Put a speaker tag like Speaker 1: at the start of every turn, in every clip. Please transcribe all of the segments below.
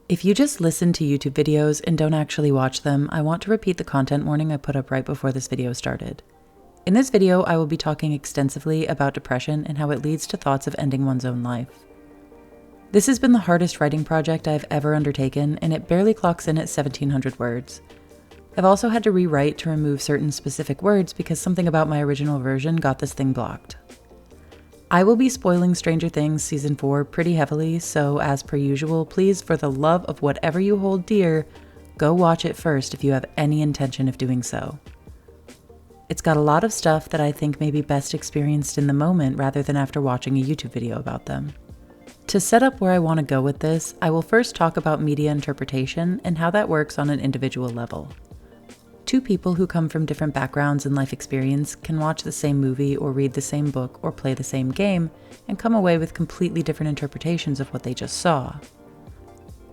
Speaker 1: If you just listen to YouTube videos and don't actually watch them, I want to repeat the content warning I put up right before this video started. In this video, I will be talking extensively about depression and how it leads to thoughts of ending one's own life. This has been the hardest writing project I've ever undertaken, and it barely clocks in at 1,700 words. I've also had to rewrite to remove certain specific words because something about my original version got this thing blocked. I will be spoiling Stranger Things Season 4 pretty heavily, so as per usual, please, for the love of whatever you hold dear, go watch it first if you have any intention of doing so. It's got a lot of stuff that I think may be best experienced in the moment rather than after watching a YouTube video about them. To set up where I want to go with this, I will first talk about media interpretation and how that works on an individual level. Two people who come from different backgrounds and life experience can watch the same movie or read the same book or play the same game and come away with completely different interpretations of what they just saw.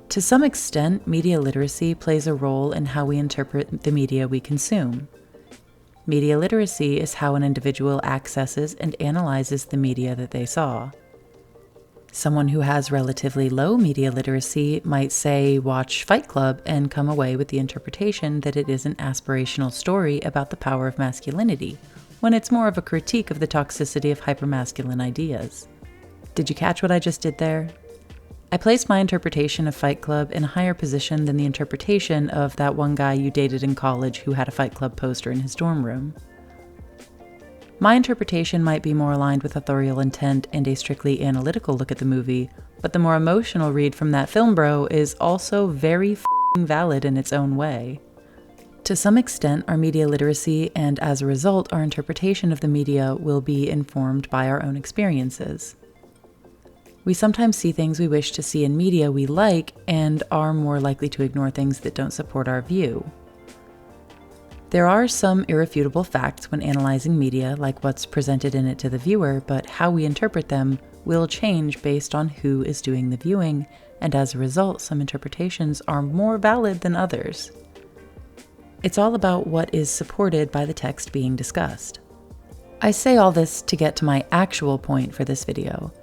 Speaker 1: To some extent, media literacy plays a role in how we interpret the media we consume. Media literacy is how an individual accesses and analyzes the media that they saw. Someone who has relatively low media literacy might, say, watch Fight Club and come away with the interpretation that it is an aspirational story about the power of masculinity, when it's more of a critique of the toxicity of hypermasculine ideas. Did you catch what I just did there? I placed my interpretation of Fight Club in a higher position than the interpretation of that one guy you dated in college who had a Fight Club poster in his dorm room. My interpretation might be more aligned with authorial intent and a strictly analytical look at the movie, but the more emotional read from that film bro is also very f***ing valid in its own way. To some extent, our media literacy and as a result, our interpretation of the media will be informed by our own experiences. We sometimes see things we wish to see in media we like and are more likely to ignore things that don't support our view. There are some irrefutable facts when analyzing media, like what's presented in it to the viewer, but how we interpret them will change based on who is doing the viewing, and as a result, some interpretations are more valid than others. It's all about what is supported by the text being discussed. I say all this to get to my actual point for this video.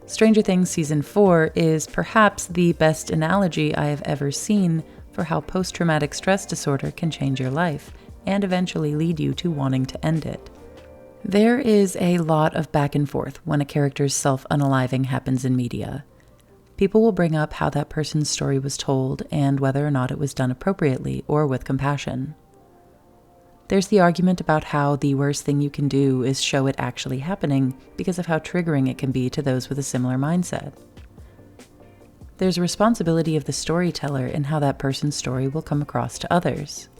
Speaker 1: Stranger Things Season 4 is perhaps the best analogy I have ever seen for how post-traumatic stress disorder can change your life and eventually lead you to wanting to end it. There is a lot of back and forth when a character's self-unaliving happens in media. People will bring up how that person's story was told and whether or not it was done appropriately or with compassion. There's the argument about how the worst thing you can do is show it actually happening because of how triggering it can be to those with a similar mindset. There's a responsibility of the storyteller in how that person's story will come across to others.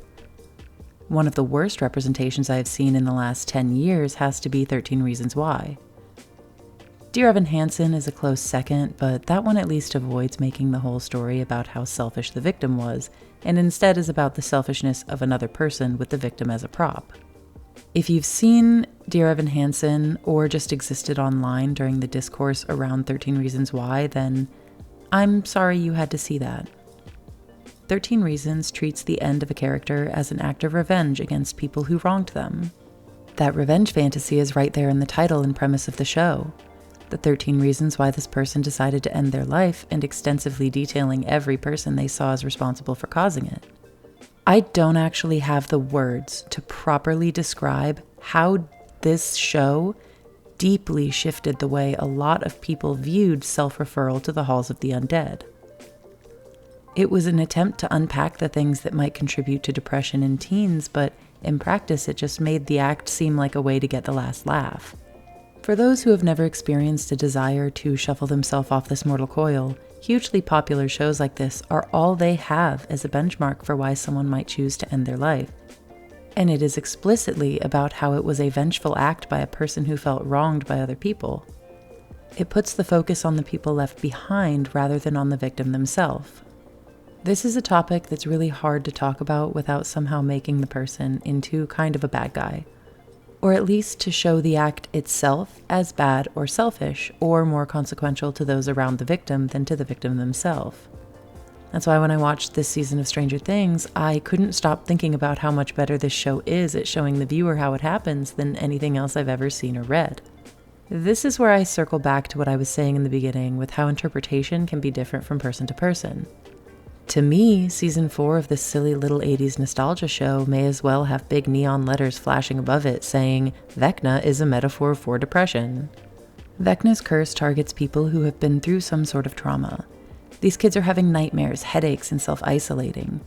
Speaker 1: One of the worst representations I have seen in the last 10 years has to be 13 Reasons Why. Dear Evan Hansen is a close second, but that one at least avoids making the whole story about how selfish the victim was, and instead is about the selfishness of another person with the victim as a prop. If you've seen Dear Evan Hansen or just existed online during the discourse around 13 Reasons Why, then I'm sorry you had to see that. 13 Reasons treats the end of a character as an act of revenge against people who wronged them. That revenge fantasy is right there in the title and premise of the show. The 13 reasons why this person decided to end their life and extensively detailing every person they saw as responsible for causing it. I don't actually have the words to properly describe how this show deeply shifted the way a lot of people viewed self-referral to the halls of the undead. It was an attempt to unpack the things that might contribute to depression in teens, but in practice it just made the act seem like a way to get the last laugh. For those who have never experienced a desire to shuffle themselves off this mortal coil, hugely popular shows like this are all they have as a benchmark for why someone might choose to end their life. And it is explicitly about how it was a vengeful act by a person who felt wronged by other people. It puts the focus on the people left behind rather than on the victim themselves. This is a topic that's really hard to talk about without somehow making the person into kind of a bad guy, or at least to show the act itself as bad or selfish or more consequential to those around the victim than to the victim themselves. That's why when I watched this season of Stranger Things, I couldn't stop thinking about how much better this show is at showing the viewer how it happens than anything else I've ever seen or read. This is where I circle back to what I was saying in the beginning with how interpretation can be different from person to person. To me, season 4 of this silly little 80s nostalgia show may as well have big neon letters flashing above it saying, Vecna is a metaphor for depression. Vecna's curse targets people who have been through some sort of trauma. These kids are having nightmares, headaches, and self-isolating.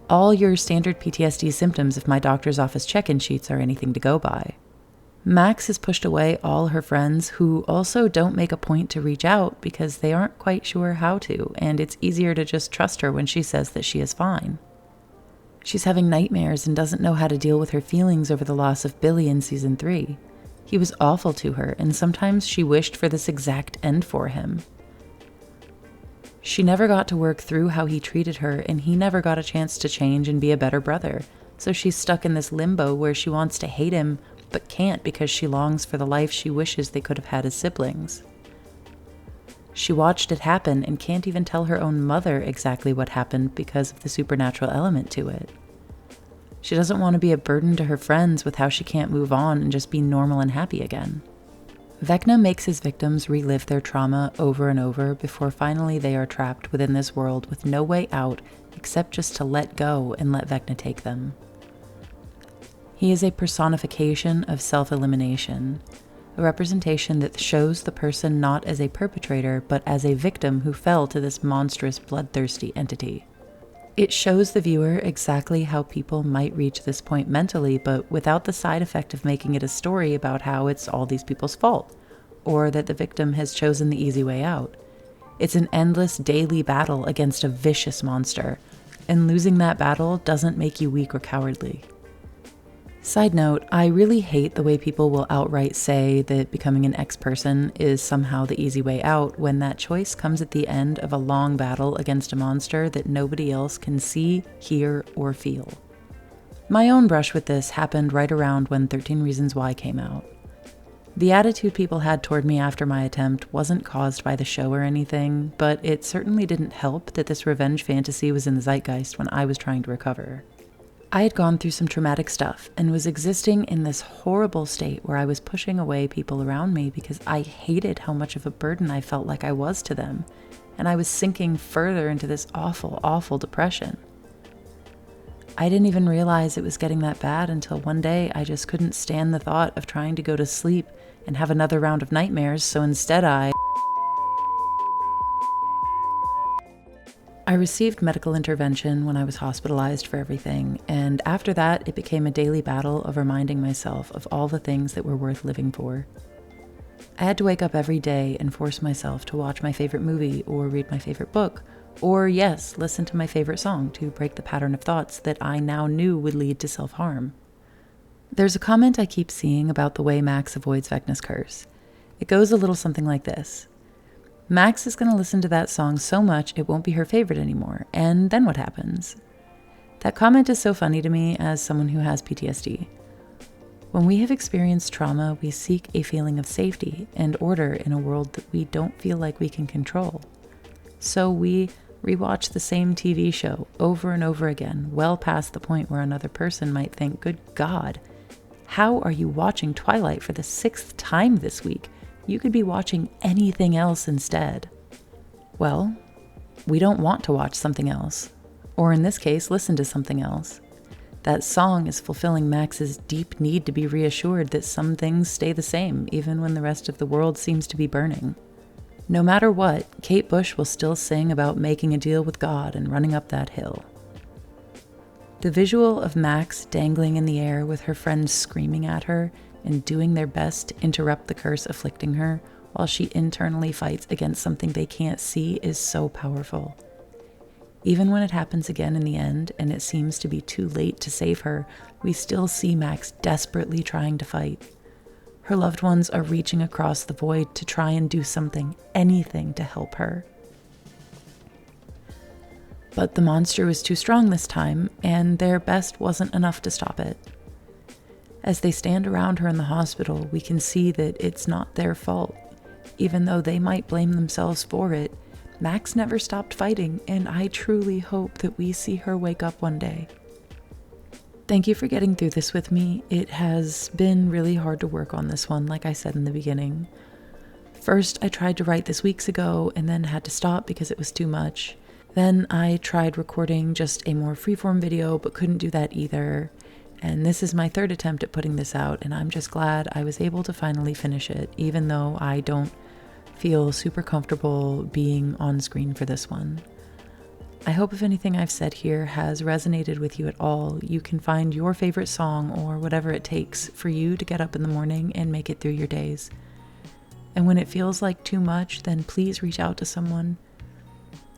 Speaker 1: All your standard PTSD symptoms if my doctor's office check-in sheets are anything to go by. Max has pushed away all her friends who also don't make a point to reach out because they aren't quite sure how to, and it's easier to just trust her when she says that she is fine. She's having nightmares and doesn't know how to deal with her feelings over the loss of Billy in season 3. He was awful to her, and sometimes she wished for this exact end for him. She never got to work through how he treated her, and he never got a chance to change and be a better brother, so she's stuck in this limbo where she wants to hate him, but can't because she longs for the life she wishes they could have had as siblings. She watched it happen and can't even tell her own mother exactly what happened because of the supernatural element to it. She doesn't want to be a burden to her friends with how she can't move on and just be normal and happy again. Vecna makes his victims relive their trauma over and over before finally they are trapped within this world with no way out except just to let go and let Vecna take them. He is a personification of self-elimination, a representation that shows the person not as a perpetrator, but as a victim who fell to this monstrous, bloodthirsty entity. It shows the viewer exactly how people might reach this point mentally, but without the side effect of making it a story about how it's all these people's fault, or that the victim has chosen the easy way out. It's an endless daily battle against a vicious monster, and losing that battle doesn't make you weak or cowardly. Side note, I really hate the way people will outright say that becoming an ex-person is somehow the easy way out when that choice comes at the end of a long battle against a monster that nobody else can see, hear, or feel. My own brush with this happened right around when 13 Reasons Why came out. The attitude people had toward me after my attempt wasn't caused by the show or anything, but it certainly didn't help that this revenge fantasy was in the zeitgeist when I was trying to recover. I had gone through some traumatic stuff and was existing in this horrible state where I was pushing away people around me because I hated how much of a burden I felt like I was to them, and I was sinking further into this awful, awful depression. I didn't even realize it was getting that bad until one day I just couldn't stand the thought of trying to go to sleep and have another round of nightmares, so instead I received medical intervention when I was hospitalized for everything, and after that it became a daily battle of reminding myself of all the things that were worth living for. I had to wake up every day and force myself to watch my favorite movie or read my favorite book, or yes, listen to my favorite song to break the pattern of thoughts that I now knew would lead to self-harm. There's a comment I keep seeing about the way Max avoids Vecna's curse. It goes a little something like this. Max is going to listen to that song so much it won't be her favorite anymore, and then what happens? That comment is so funny to me as someone who has PTSD. When we have experienced trauma, we seek a feeling of safety and order in a world that we don't feel like we can control. So we rewatch the same TV show over and over again, well past the point where another person might think, good God, how are you watching Twilight for the 6th time this week? You could be watching anything else instead. Well, we don't want to watch something else, or in this case, listen to something else. That song is fulfilling Max's deep need to be reassured that some things stay the same even when the rest of the world seems to be burning. No matter what, Kate Bush will still sing about making a deal with God and running up that hill. The visual of Max dangling in the air with her friends screaming at her and doing their best to interrupt the curse afflicting her while she internally fights against something they can't see is so powerful. Even when it happens again in the end and it seems to be too late to save her, we still see Max desperately trying to fight. Her loved ones are reaching across the void to try and do something, anything to help her. But the monster was too strong this time, and their best wasn't enough to stop it. As they stand around her in the hospital, we can see that it's not their fault. Even though they might blame themselves for it, Max never stopped fighting, and I truly hope that we see her wake up one day. Thank you for getting through this with me. It has been really hard to work on this one, like I said in the beginning. First, I tried to write this weeks ago and then had to stop because it was too much. Then I tried recording just a more freeform video, but couldn't do that either. And this is my third attempt at putting this out, and I'm just glad I was able to finally finish it, even though I don't feel super comfortable being on screen for this one. I hope if anything I've said here has resonated with you at all, you can find your favorite song or whatever it takes for you to get up in the morning and make it through your days. And when it feels like too much, then please reach out to someone.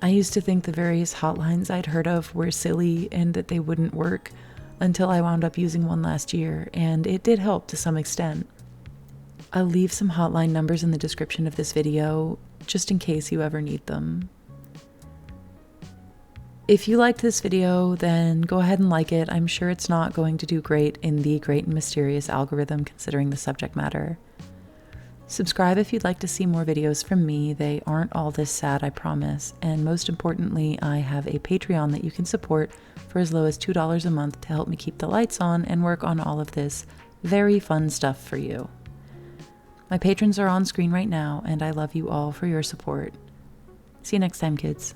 Speaker 1: I used to think the various hotlines I'd heard of were silly and that they wouldn't work until I wound up using one last year, and it did help to some extent. I'll leave some hotline numbers in the description of this video, just in case you ever need them. If you liked this video, then go ahead and like it. I'm sure it's not going to do great in the great and mysterious algorithm considering the subject matter. Subscribe if you'd like to see more videos from me. They aren't all this sad, I promise. And most importantly, I have a Patreon that you can support for as low as $2 a month to help me keep the lights on and work on all of this very fun stuff for you. My patrons are on screen right now, and I love you all for your support. See you next time, kids.